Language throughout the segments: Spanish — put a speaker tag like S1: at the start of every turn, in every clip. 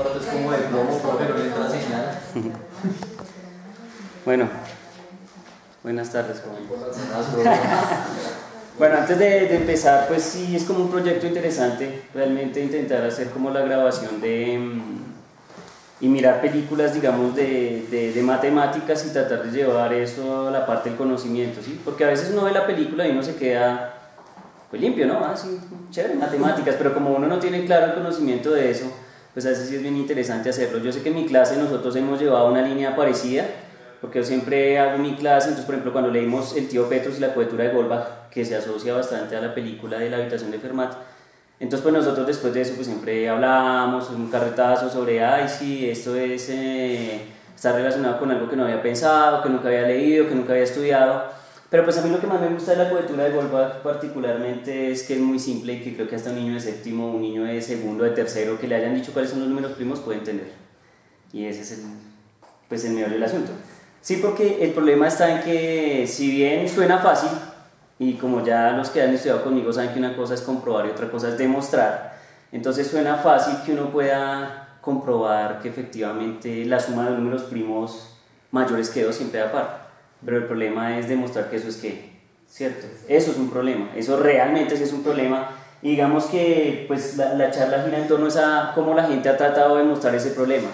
S1: aparato es como de plomo, profe, no le entra señal.
S2: Bueno, buenas tardes, joven. Bueno, antes de empezar, pues sí, es como un proyecto interesante, realmente intentar hacer como la grabación y mirar películas, digamos, de matemáticas y tratar de llevar eso a la parte del conocimiento, ¿sí? Porque a veces uno ve la película y uno se queda, pues limpio, ¿no? Ah, sí, chévere, matemáticas, pero como uno no tiene claro el conocimiento de eso, pues a veces sí es bien interesante hacerlo. Yo sé que en mi clase nosotros hemos llevado una línea parecida, porque yo siempre hago mi clase, entonces por ejemplo cuando leímos El tío Petrus y la cohetura de Goldbach, que se asocia bastante a la película de La habitación de Fermat, entonces pues nosotros después de eso pues siempre hablábamos un carretazo sobre, ay sí, esto es, está relacionado con algo que no había pensado, que nunca había leído, que nunca había estudiado, pero pues a mí lo que más me gusta de la cohetura de Goldbach particularmente es que es muy simple y que creo que hasta un niño de séptimo, un niño de segundo, de tercero, que le hayan dicho cuáles son los números primos puede entender, y ese es el meollo del asunto. Sí, porque el problema está en que si bien suena fácil, y como ya los que han estudiado conmigo saben que una cosa es comprobar y otra cosa es demostrar, entonces suena fácil que uno pueda comprobar que efectivamente la suma de números primos mayores que 2 siempre da par, pero el problema es demostrar que eso es ¿qué? ¿Cierto? Eso es un problema, eso realmente sí es un problema, y digamos que pues la charla gira en torno a cómo la gente ha tratado de demostrar ese problema.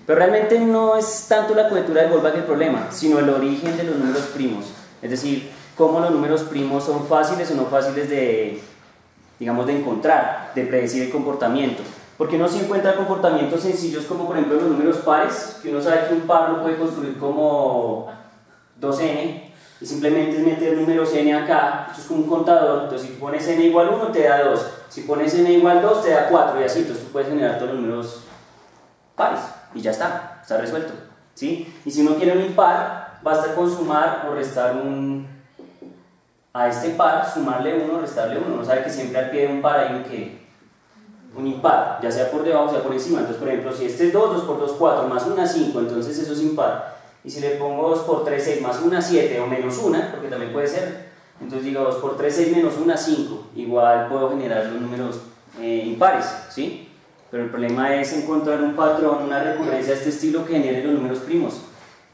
S2: Pero realmente no es tanto la cohetura de Goldbach el problema, sino el origen de los números primos. Es decir, cómo los números primos son fáciles o no fáciles de, digamos, de encontrar, de predecir el comportamiento. Porque uno se encuentra comportamientos sencillos como por ejemplo los números pares, que uno sabe que un par lo puede construir como 2n, y simplemente es meter números n acá, esto es como un contador, entonces si pones n igual 1 te da 2, si pones n igual 2 te da 4 y así, entonces tú puedes generar todos los números pares. Y ya está resuelto, ¿sí? Y si uno quiere un impar, basta con sumar o restar a este par, sumarle 1 o restarle 1. Uno sabe que siempre al pie de un par hay un impar, ya sea por debajo o sea por encima. Entonces, por ejemplo, si este es 2, 2 por 2, 4, más 1, 5, entonces eso es impar. Y si le pongo 2 por 3, 6, más 1, 7, o menos 1, porque también puede ser, entonces digo 2 por 3, 6, menos 1, 5. Igual puedo generar los números impares, ¿sí? Pero el problema es encontrar un patrón, una recurrencia de este estilo que genere los números primos.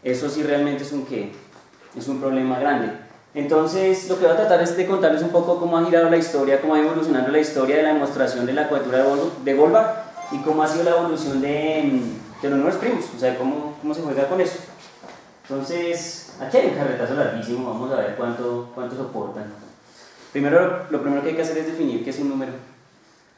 S2: Eso sí realmente es un problema grande. Entonces lo que voy a tratar es de contarles un poco cómo ha girado la historia, cómo ha evolucionado la historia de la demostración de la cohetura de Goldbach y cómo ha sido la evolución de los números primos, o sea, cómo se juega con eso. Entonces, aquí hay un carretazo larguísimo, vamos a ver cuánto soportan. Primero, lo primero que hay que hacer es definir qué es un número.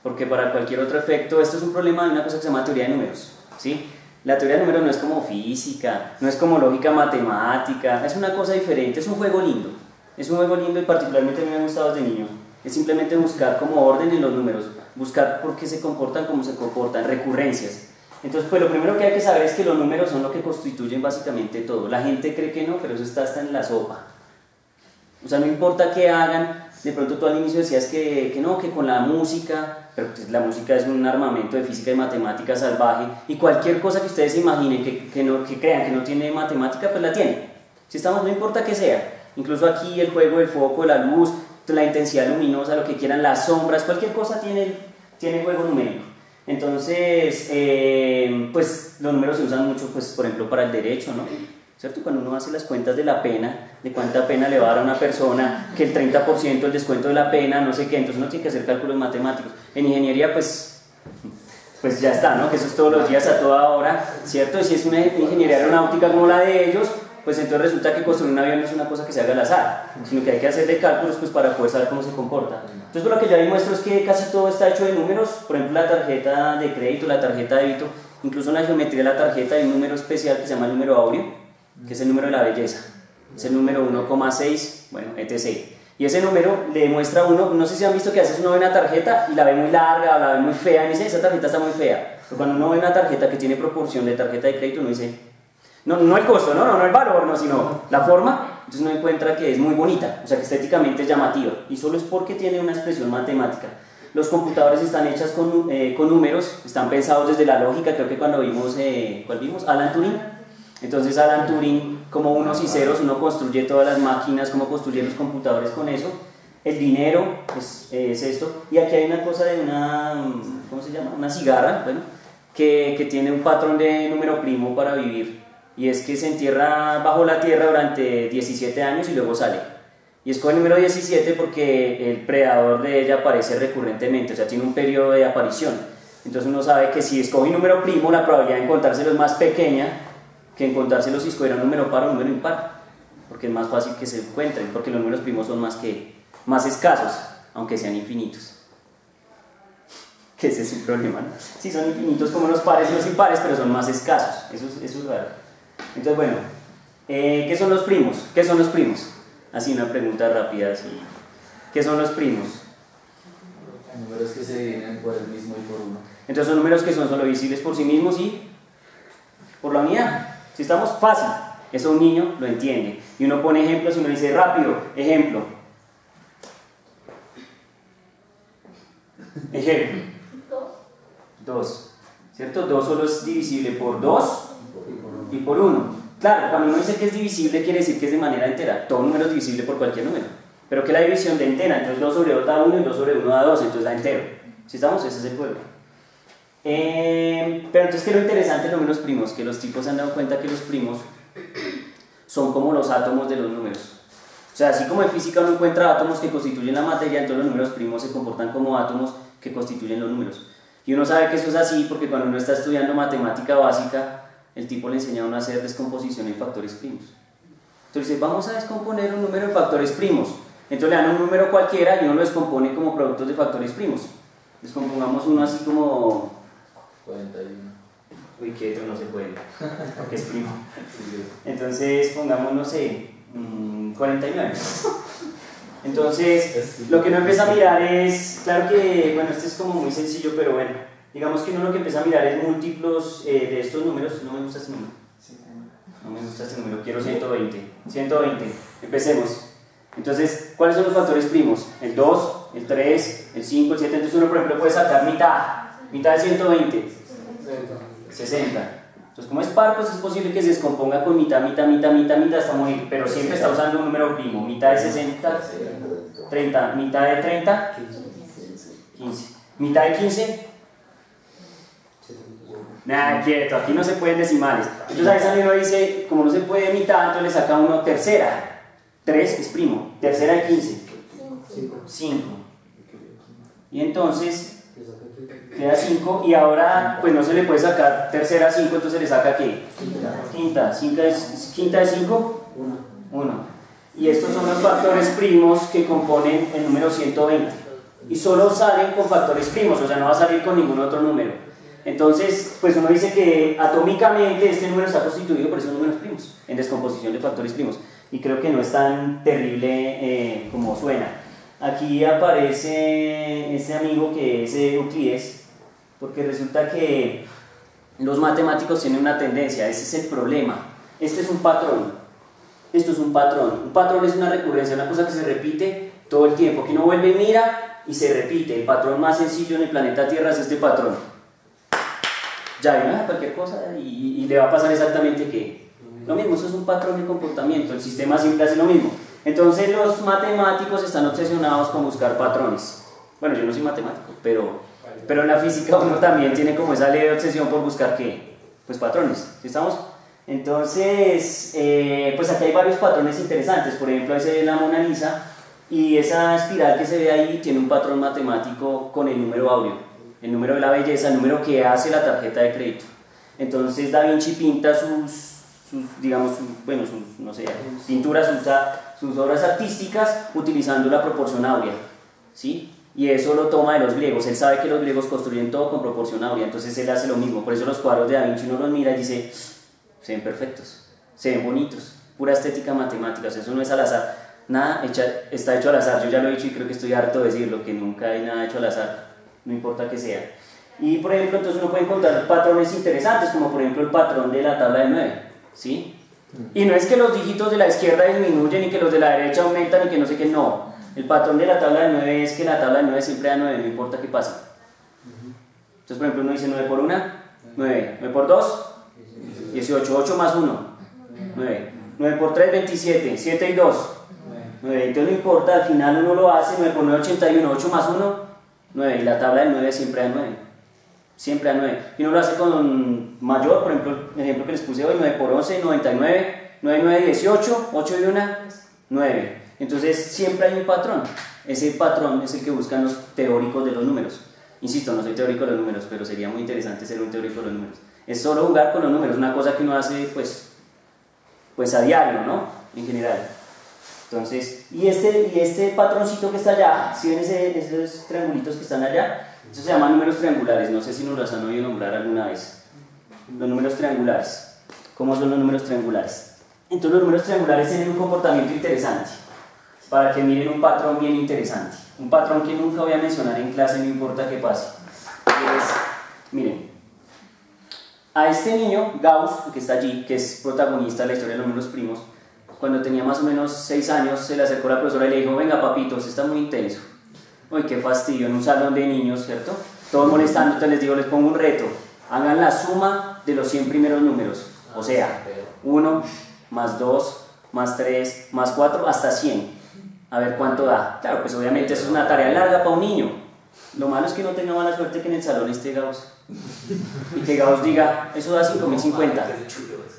S2: Porque para cualquier otro efecto, esto es un problema de una cosa que se llama teoría de números, ¿sí? La teoría de números no es como física, no es como lógica matemática, es una cosa diferente, es un juego lindo y particularmente a mí me ha gustado desde niño, es simplemente buscar como orden en los números, buscar por qué se comportan como se comportan, recurrencias. Entonces, pues lo primero que hay que saber es que los números son lo que constituyen básicamente todo. La gente cree que no, pero eso está hasta en la sopa. O sea, no importa qué hagan, de pronto tú al inicio decías que no, que con la música, pero pues la música es un armamento de física y matemática salvaje, y cualquier cosa que ustedes imaginen que crean que no tiene matemática, pues la tiene. Si estamos, no importa que sea, incluso aquí el juego del foco, la luz, la intensidad luminosa, lo que quieran, las sombras, cualquier cosa tiene juego numérico. Entonces, pues los números se usan mucho, pues por ejemplo para el derecho, ¿no? ¿Cierto? Cuando uno hace las cuentas de la pena, de cuánta pena le va a dar a una persona, que el 30% el descuento de la pena, no sé qué, entonces uno tiene que hacer cálculos matemáticos. En ingeniería, pues ya está, ¿no? Que eso es todos los días, a toda hora, ¿cierto? Y si es una ingeniería aeronáutica como la de ellos, pues entonces resulta que construir un avión no es una cosa que se haga al azar, sino que hay que hacer de cálculos pues, para poder saber cómo se comporta. Entonces, lo que yo ahí muestro es que casi todo está hecho de números, por ejemplo, la tarjeta de crédito, la tarjeta de débito, incluso en la geometría de la tarjeta hay un número especial que se llama el número áureo, que es el número de la belleza, es el número 1,6, bueno, etc. Y ese número le muestra a uno, no sé si han visto que a veces uno ve una tarjeta y la ve muy larga, o la ve muy fea, y dice, esa tarjeta está muy fea. Pero cuando uno ve una tarjeta que tiene proporción de tarjeta de crédito, uno dice, no el costo, no el valor, no, sino la forma, entonces uno encuentra que es muy bonita, o sea que estéticamente es llamativa, y solo es porque tiene una expresión matemática. Los computadores están hechos con números, están pensados desde la lógica, creo que cuando vimos, ¿cuál vimos? Alan Turing. Entonces Alan Turing, como unos y ceros, uno construye todas las máquinas, cómo construye los computadores con eso. El dinero pues, es esto, y aquí hay una cosa de una, ¿cómo se llama? Una cigarra, bueno, que tiene un patrón de número primo para vivir, y es que se entierra bajo la tierra durante 17 años y luego sale. Y escoge el número 17 porque el predador de ella aparece recurrentemente, o sea, tiene un periodo de aparición. Entonces uno sabe que si escoge un número primo, la probabilidad de encontrárselo es más pequeña que encontrárselo si escogiera un número par o un número impar, porque es más fácil que se encuentren, porque los números primos son más escasos, aunque sean infinitos. Que ese es un problema, ¿no? Sí, son infinitos como los pares y los impares, pero son más escasos, eso es raro. Entonces, bueno, ¿qué son los primos? ¿Qué son los primos? Así una pregunta rápida, así. ¿Qué son los primos?
S1: Números que se dividen por el mismo y por uno.
S2: Entonces son números que son solo visibles por sí mismos y por la unidad. Si estamos fácil, eso un niño lo entiende. Y uno pone ejemplos y uno dice rápido, ejemplo. Ejemplo. 2. ¿Cierto? 2 solo es divisible por 2 y por 1. Claro, cuando uno dice que es divisible quiere decir que es de manera entera. Todo número es divisible por cualquier número. Pero que la división de entera, entonces 2 sobre 2 da 1 y 2 sobre 1 da 2, entonces da entero. ¿Sí estamos? Ese es el juego. Pero entonces, ¿qué es lo interesante de los números primos? Que los tipos se han dado cuenta que los primos son como los átomos de los números. O sea, así como en física uno encuentra átomos que constituyen la materia, entonces los números primos se comportan como átomos que constituyen los números. Y uno sabe que eso es así porque cuando uno está estudiando matemática básica, el tipo le enseña a uno a hacer descomposición en factores primos. Entonces dice, vamos a descomponer un número en factores primos. Entonces le dan un número cualquiera y uno lo descompone como productos de factores primos. Descompongamos uno así como
S1: 41.
S2: Uy, quieto, no se puede, porque es primo. Entonces pongamos, no sé, 49. Entonces, lo que uno empieza a mirar es, claro que, bueno, este es como muy sencillo, pero bueno, digamos que uno lo que empieza a mirar es múltiplos de estos números. No me gusta este número. No me gusta este número, quiero 120. 120, empecemos. Entonces, ¿cuáles son los factores primos? El 2, el 3, el 5, el 7. Entonces uno, por ejemplo, puede sacar mitad de 120, 60. Entonces, como es par, pues es posible que se descomponga con mitad hasta morir, pero siempre está usando un número primo. Mitad de 60, 30. Mitad de 30, 15. Mitad de 15, nada, quieto, aquí no se pueden decimales. Entonces, a esa uno dice, como no se puede mitad, entonces le saca uno tercera. 3 es primo, tercera de 15, 5. Y entonces queda 5 y ahora pues no se le puede sacar tercera a 5, entonces le saca ¿qué? Quinta de 5, 1. Y estos son los factores primos que componen el número 120 y solo salen con factores primos, o sea no va a salir con ningún otro número. Entonces pues uno dice que atómicamente este número está constituido por esos números primos en descomposición de factores primos, y creo que no es tan terrible como suena. Aquí aparece este amigo que es Euclides, porque resulta que los matemáticos tienen una tendencia, ese es el problema. Este es un patrón, esto es un patrón. Un patrón es una recurrencia, una cosa que se repite todo el tiempo, que uno vuelve y mira y se repite. El patrón más sencillo en el planeta Tierra es este patrón. Ya ven, cualquier cosa y le va a pasar exactamente ¿qué? Lo mismo, eso es un patrón de comportamiento, el sistema siempre hace lo mismo. Entonces los matemáticos están obsesionados con buscar patrones. Bueno, yo no soy matemático, pero en la física uno también tiene como esa leve obsesión por buscar ¿qué? Pues patrones, ¿sí estamos? Entonces, pues aquí hay varios patrones interesantes. Por ejemplo, ahí se ve la Mona Lisa y esa espiral que se ve ahí tiene un patrón matemático con el número áureo, el número de la belleza, el número que hace la tarjeta de crédito. Entonces Da Vinci pinta sus no sé, pinturas, sus obras artísticas utilizando la proporción áurea, ¿sí? Y eso lo toma de los griegos. Él sabe que los griegos construyen todo con proporción áurea, entonces él hace lo mismo. Por eso los cuadros de Da Vinci uno los mira y dice, se ven perfectos, se ven bonitos, pura estética matemática, o sea, eso no es al azar, nada está hecho al azar. Yo ya lo he dicho y creo que estoy harto de decirlo, que nunca hay nada hecho al azar, no importa que sea. Y por ejemplo, entonces uno puede encontrar patrones interesantes, como por ejemplo el patrón de la tabla de 9, ¿sí? Y no es que los dígitos de la izquierda disminuyen y que los de la derecha aumentan y que no sé qué, no. El patrón de la tabla de 9 es que la tabla de 9 siempre da 9, no importa qué pase. Entonces, por ejemplo, uno dice 9 por 1, 9, 9 por 2, 18, 8 más 1, 9, 9 por 3, 27, 7 y 2, 9. Entonces no importa, al final uno lo hace, 9 por 9, 81, 8 más 1, 9, y la tabla de 9 siempre da 9. siempre da 9. Y uno lo hace con mayor, por ejemplo, el ejemplo que les puse hoy, 9 por 11, 99, 9, 9, 18, 8 y 1, 9. Entonces siempre hay un patrón. Ese patrón es el que buscan los teóricos de los números. Insisto, no soy teórico de los números, pero sería muy interesante ser un teórico de los números. Es solo jugar con los números, una cosa que uno hace pues a diario, ¿no? En general. Entonces, y este patroncito que está allá, si ven esos triangulitos que están allá, eso se llaman números triangulares. No sé si nos los han oído nombrar alguna vez. Los números triangulares. ¿Cómo son los números triangulares? Entonces los números triangulares tienen un comportamiento interesante, para que miren un patrón bien interesante. Un patrón que nunca voy a mencionar en clase, no importa qué pase. Miren, a este niño, Gauss, que está allí, que es protagonista de la historia de los números primos, cuando tenía más o menos 6 años, se le acercó la profesora y le dijo: venga papito, usted está muy intenso. Uy, qué fastidio, en un salón de niños, ¿cierto? Todos molestando, entonces les digo, les pongo un reto. Hagan la suma de los 100 primeros números. O sea, 1, más 2, más 3, más 4, hasta 100. A ver cuánto da. Claro, pues obviamente eso es una tarea larga para un niño. Lo malo es que no tenga mala suerte que en el salón esté Gauss. Y que Gauss diga, eso da 5050.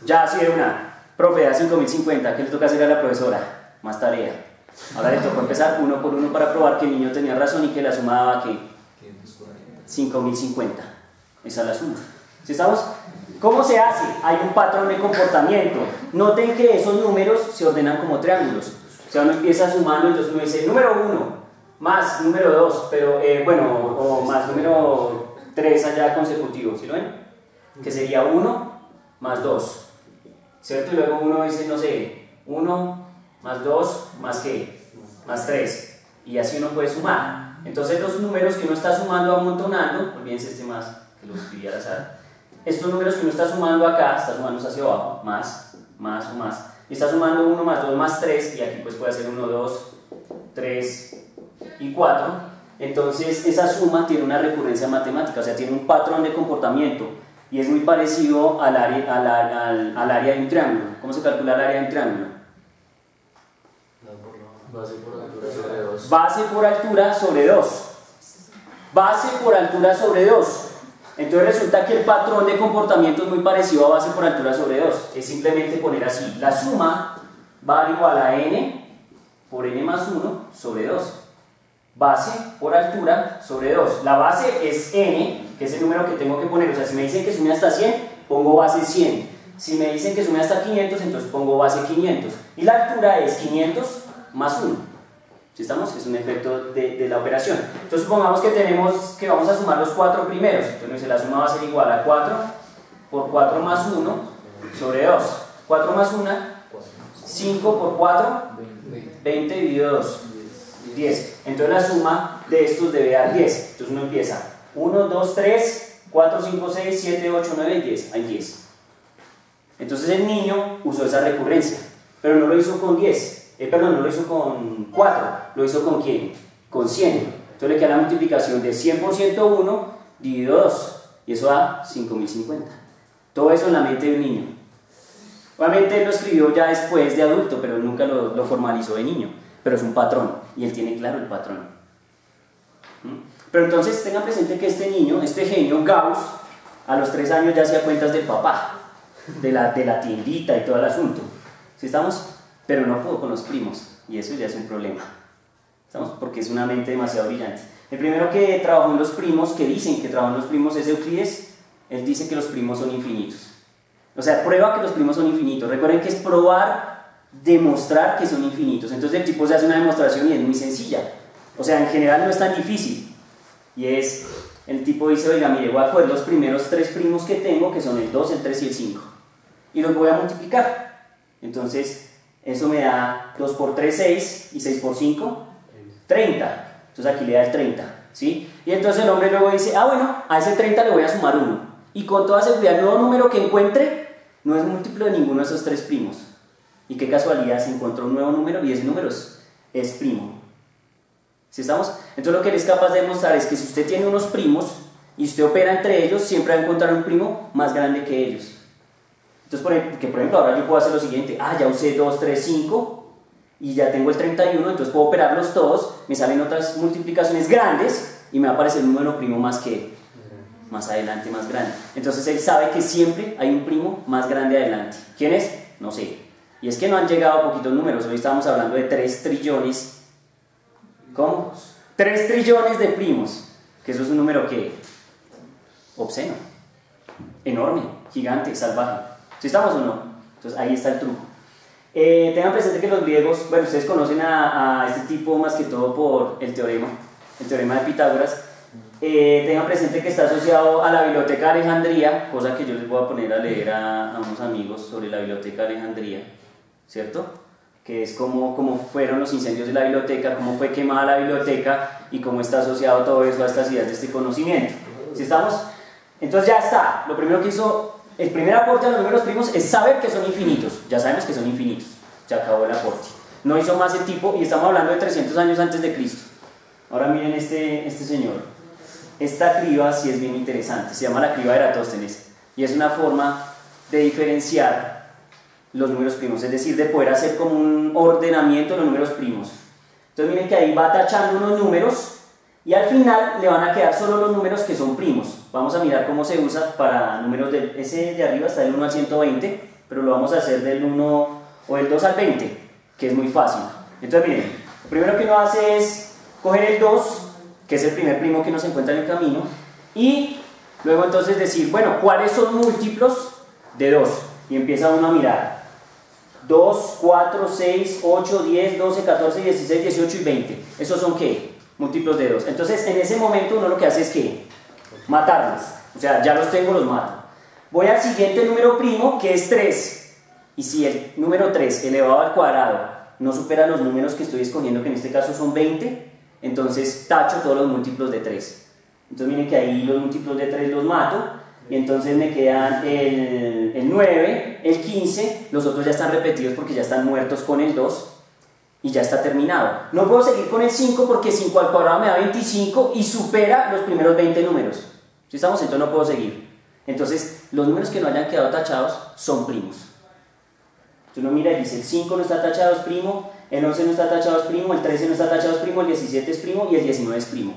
S2: Ya, así de una. Profe, da 5050. ¿Qué le toca hacer a la profesora? Más tarea. Ahora le tocó empezar uno por uno para probar que el niño tenía razón y que la suma daba ¿qué? 5050. Esa es la suma. ¿Sí estamos? ¿Cómo se hace? Hay un patrón de comportamiento. Noten que esos números se ordenan como triángulos. O sea, uno empieza sumando, entonces uno dice número 1 más número 2, pero o más número 3 allá consecutivo, ¿sí lo ven? Que sería 1 más 2, ¿cierto? Y luego uno dice, no sé, 1 más 2 más ¿qué? Más 3. Y así uno puede sumar. Entonces los números que uno está sumando, amontonando, olvídense este más, que lo escribí al azar. Estos números que uno está sumando acá, está sumando hacia abajo, más o más. Y está sumando 1 más 2 más 3, y aquí pues puede ser 1, 2, 3 y 4. Entonces esa suma tiene una recurrencia matemática, o sea, tiene un patrón de comportamiento, y es muy parecido al área de un triángulo. ¿Cómo se calcula el área de un triángulo?
S1: Base por altura sobre 2.
S2: Base por altura sobre 2. Base por altura sobre 2. Entonces resulta que el patrón de comportamiento es muy parecido a base por altura sobre 2. Es simplemente poner así. La suma va a dar igual a n por n más 1 sobre 2. Base por altura sobre 2. La base es n, que es el número que tengo que poner. O sea, si me dicen que sume hasta 100, pongo base 100. Si me dicen que sume hasta 500, entonces pongo base 500. Y la altura es 500 más 1. ¿Sí estamos? Es un efecto de la operación. Entonces supongamos que vamos a sumar los 4 primeros. Entonces la suma va a ser igual a 4 por 4 más 1 sobre 2. 4 más 1, 5 por 4, 20 dividido 2, 10. Entonces la suma de estos debe dar 10. Entonces uno empieza 1, 2, 3, 4, 5, 6, 7, 8, 9 y 10. Hay 10. Entonces el niño usó esa recurrencia, pero no lo hizo con 10. No lo hizo con 4, lo hizo con ¿quién? Con 100. Entonces le queda la multiplicación de 100 por 101 dividido 2, y eso da 5050. Todo eso en la mente de un niño. Obviamente él lo escribió ya después de adulto, pero nunca lo formalizó de niño. Pero es un patrón, y él tiene claro el patrón. Pero entonces tengan presente que este niño, este genio, Gauss, a los 3 años ya hacía cuentas del papá, de la tiendita y todo el asunto. ¿Sí estamos? Pero no pudo con los primos, y eso ya es un problema. ¿Estamos? Porque es una mente demasiado brillante. El primero que trabajó en los primos, que dicen que trabajó en los primos, es Euclides. Él dice que los primos son infinitos. O sea, prueba que los primos son infinitos. Recuerden que es probar, demostrar que son infinitos. Entonces el tipo se hace una demostración y es muy sencilla. O sea, en general no es tan difícil. Y es, el tipo dice, oiga, mire, voy a coger los primeros 3 primos que tengo, que son el 2, el 3 y el 5. Y los voy a multiplicar. Entonces eso me da 2 por 3, 6, y 6 por 5, 30. Entonces aquí le da el 30, ¿sí? Y entonces el hombre luego dice, bueno, a ese 30 le voy a sumar 1. Y con toda seguridad el nuevo número que encuentre no es múltiplo de ninguno de esos 3 primos. Y qué casualidad, se encontró un nuevo número y ese número es primo. ¿Sí estamos? Entonces lo que él es capaz de demostrar es que si usted tiene unos primos y usted opera entre ellos, siempre va a encontrar un primo más grande que ellos. Entonces, por ejemplo, ahora yo puedo hacer lo siguiente. Ya usé 2, 3, 5 y ya tengo el 31, entonces puedo operarlos todos, me salen otras multiplicaciones grandes y me va a aparecer un número primo más que más adelante, más grande. Entonces él sabe que siempre hay un primo más grande adelante. ¿Quién es? No sé. Y es que no han llegado a poquitos números. Hoy estábamos hablando de 3 trillones. ¿Cómo? 3 trillones de primos. Que eso es un número que obsceno, enorme, gigante, salvaje. ¿Sí estamos o no? Entonces ahí está el truco. Tengan presente que los griegos, bueno, ustedes conocen a este tipo más que todo por el teorema de Pitágoras. Tengan presente que está asociado a la Biblioteca de Alejandría, cosa que yo les voy a poner a leer a unos amigos sobre la Biblioteca de Alejandría, ¿cierto? Que es cómo fueron los incendios de la biblioteca, cómo fue quemada la biblioteca y cómo está asociado todo eso a estas ideas de este conocimiento. ¿Sí estamos? Entonces ya está. Lo primero que hizo, el primer aporte a los números primos es saber que son infinitos. Ya sabemos que son infinitos. Se acabó el aporte. No hizo más el tipo y estamos hablando de 300 años antes de Cristo. Ahora miren este señor. Esta criba sí es bien interesante. Se llama la criba de Eratóstenes y es una forma de diferenciar los números primos, es decir, de poder hacer como un ordenamiento de los números primos. Entonces miren que ahí va tachando unos números y al final le van a quedar solo los números que son primos. Vamos a mirar cómo se usa para números ese de arriba está del 1 al 120, pero lo vamos a hacer del 1 o del 2 al 20, que es muy fácil. Entonces miren, lo primero que uno hace es coger el 2, que es el primer primo que nos encuentra en el camino, y luego entonces decir, bueno, ¿cuáles son múltiplos de 2? Y empieza uno a mirar. 2, 4, 6, 8, 10, 12, 14, 16, 18 y 20. ¿Esos son qué? Múltiplos de 2. Entonces, en ese momento uno lo que hace es ¿qué? Matarlos. O sea, ya los tengo, los mato. Voy al siguiente número primo, que es 3. Y si el número 3 elevado al cuadrado no supera los números que estoy escogiendo, que en este caso son 20, entonces tacho todos los múltiplos de 3. Entonces miren que ahí los múltiplos de 3 los mato. Y entonces me quedan el 9, el 15, los otros ya están repetidos porque ya están muertos con el 2 y ya está terminado. No puedo seguir con el 5 porque 5 al cuadrado me da 25 y supera los primeros 20 números. ¿Sí estamos? Entonces no puedo seguir. Entonces los números que no hayan quedado tachados son primos. Entonces uno mira y dice el 5 no está tachado, es primo, el 11 no está tachado, es primo, el 13 no está tachado, es primo, el 17 es primo y el 19 es primo.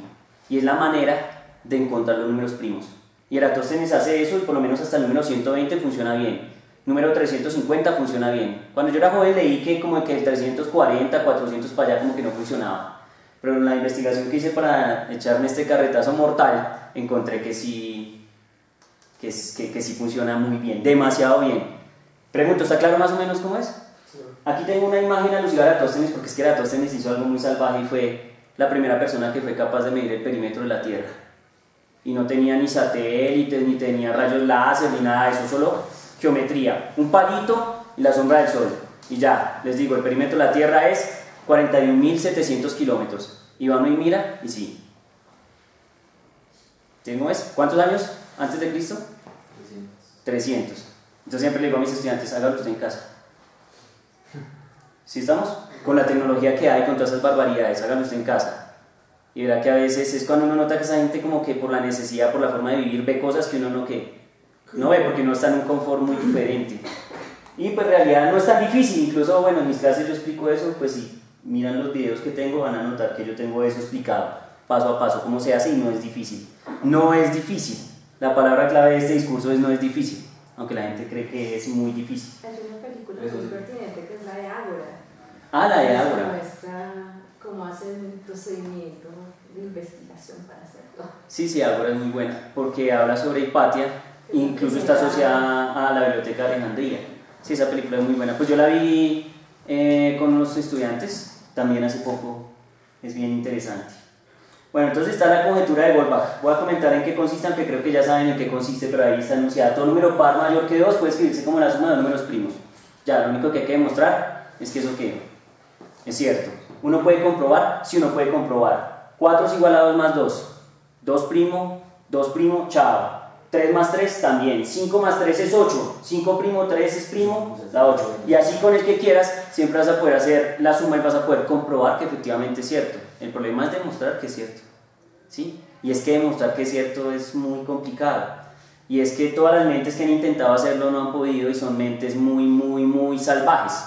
S2: Y es la manera de encontrar los números primos. Y Eratóstenes hace eso y por lo menos hasta el número 120 funciona bien. Número 350 funciona bien. Cuando yo era joven leí que como que el 340, 400 para allá como que no funcionaba. Pero en la investigación que hice para echarme este carretazo mortal, encontré que sí funciona muy bien, demasiado bien. Pregunto, ¿está claro más o menos cómo es? Sí. Aquí tengo una imagen alusiva a Eratóstenes porque es que Eratóstenes hizo algo muy salvaje y fue la primera persona que fue capaz de medir el perímetro de la Tierra. Y no tenía ni satélites, ni tenía rayos láser, ni nada de eso, solo geometría, un palito y la sombra del sol. Y ya, les digo, el perímetro de la Tierra es 41.700 kilómetros. Y va uno y mira, y sí. ¿Cómo es? ¿Cuántos años antes de Cristo? 300. Entonces siempre le digo a mis estudiantes, hágalo usted en casa. ¿Sí estamos? Con la tecnología que hay, con todas esas barbaridades, hágalo usted en casa. Y verá que a veces es cuando uno nota que esa gente como que por la necesidad, por la forma de vivir, ve cosas que uno no ve porque no está en un confort muy diferente. Y pues en realidad no es tan difícil, incluso bueno, en mis clases yo explico eso, pues si miran los videos que tengo van a notar que yo tengo eso explicado, paso a paso, cómo se hace y no es difícil. No es difícil. La palabra clave de este discurso es no es difícil, aunque la gente cree que es muy difícil.
S3: Hay una película muy pertinente que es la de Ágora.
S2: Ah, la de Ágora.
S3: Muestra cómo hacen el procedimiento de investigación para hacerlo.
S2: Sí, Ágora es muy buena, porque habla sobre Hipatia, incluso está asociada a la Biblioteca de Alejandría. Sí, esa película es muy buena. Pues yo la vi con unos estudiantes, también hace poco, es bien interesante. Bueno, entonces está la conjetura de Goldbach. Voy a comentar en qué consiste, aunque creo que ya saben en qué consiste, pero ahí está anunciada. Todo número par mayor que 2 puede escribirse como la suma de números primos. Ya, lo único que hay que demostrar es que eso ¿qué? Es cierto. Uno puede comprobar, sí uno puede comprobar. 4 es igual a 2 más 2. 2 primo, chao. 3 más 3 también. 5 más 3 es 8. 5 primo, 3 es primo, da 8. Y así con el que quieras, siempre vas a poder hacer la suma y vas a poder comprobar que efectivamente es cierto. El problema es demostrar que es cierto. ¿Sí? Y es que demostrar que es cierto es muy complicado. Y es que todas las mentes que han intentado hacerlo no han podido y son mentes muy salvajes.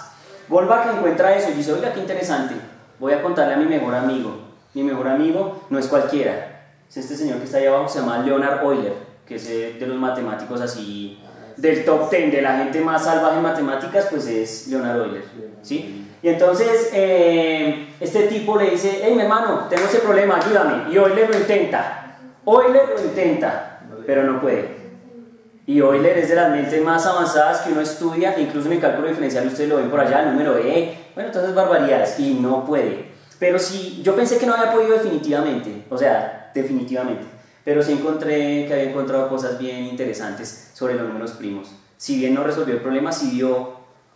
S2: Goldbach encuentra eso y dice, oiga, qué interesante. Voy a contarle a mi mejor amigo. Mi mejor amigo no es cualquiera. Es este señor que está ahí abajo, se llama Leonhard Euler, que es de los matemáticos así, del top 10, de la gente más salvaje en matemáticas, pues es Leonard Euler, ¿sí? Y entonces este tipo le dice, hey mi hermano, tengo ese problema, ayúdame, y Euler lo intenta, pero no puede. Y Euler es de las mentes más avanzadas que uno estudia, incluso en el cálculo diferencial ustedes lo ven por allá, el número bueno, entonces barbaridades, y no puede. Pero sí, yo pensé que no había podido definitivamente, pero sí encontré que había encontrado cosas bien interesantes sobre los números primos. Si bien no resolvió el problema, sí dio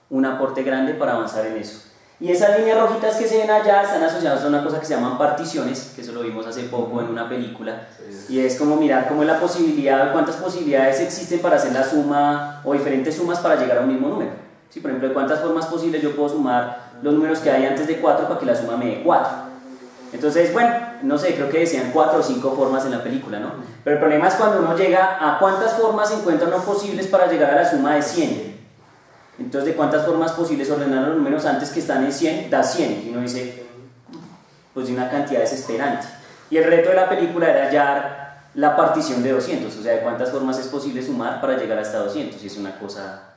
S2: un aporte grande para avanzar en eso. Y esas líneas rojitas que se ven allá están asociadas a una cosa que se llaman particiones, que eso lo vimos hace poco en una película, y es como mirar cómo es la posibilidad, cuántas posibilidades existen para hacer la suma o diferentes sumas para llegar a un mismo número. ¿Sí? Por ejemplo, de cuántas formas posibles yo puedo sumar los números que hay antes de 4 para que la suma me dé 4. Entonces, bueno, no sé, creo que decían 4 o 5 formas en la película, ¿no? Pero el problema es cuando uno llega a cuántas formas se encuentran no posibles para llegar a la suma de 100. Entonces, de cuántas formas posibles ordenar los números antes que están en 100, da 100. Y uno dice, pues de una cantidad desesperante. Y el reto de la película era hallar la partición de 200, o sea, de cuántas formas es posible sumar para llegar hasta 200. Y es una cosa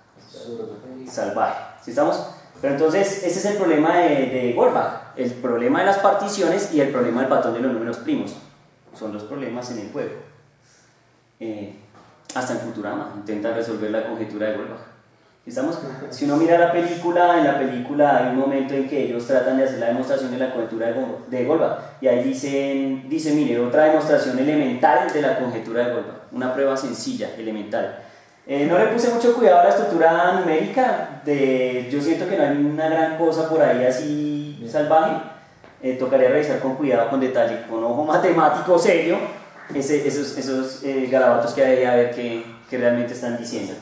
S2: salvaje. ¿Sí estamos? Pero entonces, ese es el problema de Goldbach. El problema de las particiones y el problema del patrón de los números primos. Son los problemas en el juego. Hasta en Futurama intentan resolver la conjetura de Goldbach. ¿Estamos? Si uno mira la película, en la película hay un momento en que ellos tratan de hacer la demostración de la conjetura de Goldbach y ahí dice, mire, otra demostración elemental de la conjetura de Goldbach, una prueba sencilla, elemental. No le puse mucho cuidado a la estructura numérica, yo siento que no hay una gran cosa por ahí así salvaje, tocaría revisar con cuidado, con detalle, con ojo matemático serio, esos garabatos que hay a ver qué realmente están diciendo.